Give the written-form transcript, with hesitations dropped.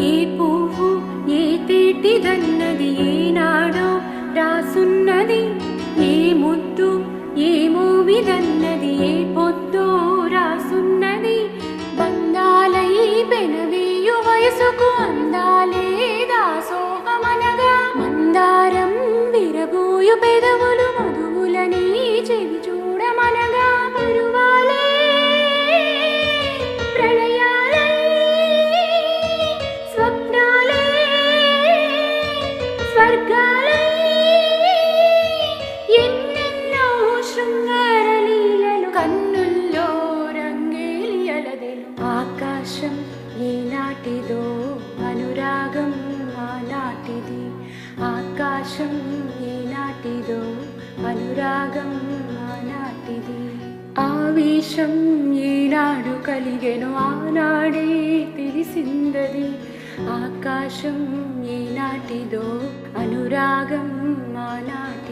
ఏ పువ్వు ఏ తేటిదన్నది ఏనాడో రాసున్నది, ఏ ముద్దు ఏ మోవిదన్నది ఏ పొద్దో రాసున్నది. బంధాలై పెనవేయు వయసుకు అందాలే దాసోహమనగా, మందారం విరబోయు పెదవులు మధువులని చెవి చూడమనగా, పరువాలే ప్రళయాలై స్వప్నాలే స్వర్గాలై ఎన్నెన్నో శృంగార లీలలు కన్నుల్లో రంగేలియలదెను. ఆకాశం ఏనాటిదో అనురాగం ఆనాటిది, ఆకాశం ఏనాటిదో అనురాగం ఆనాటిది. ఆవేశం ఏనాడు కలిగెను ఆనాడే తెలిసిందది, ఆకాశం ఏనాటిదో అనురాగం ఆనాటిది.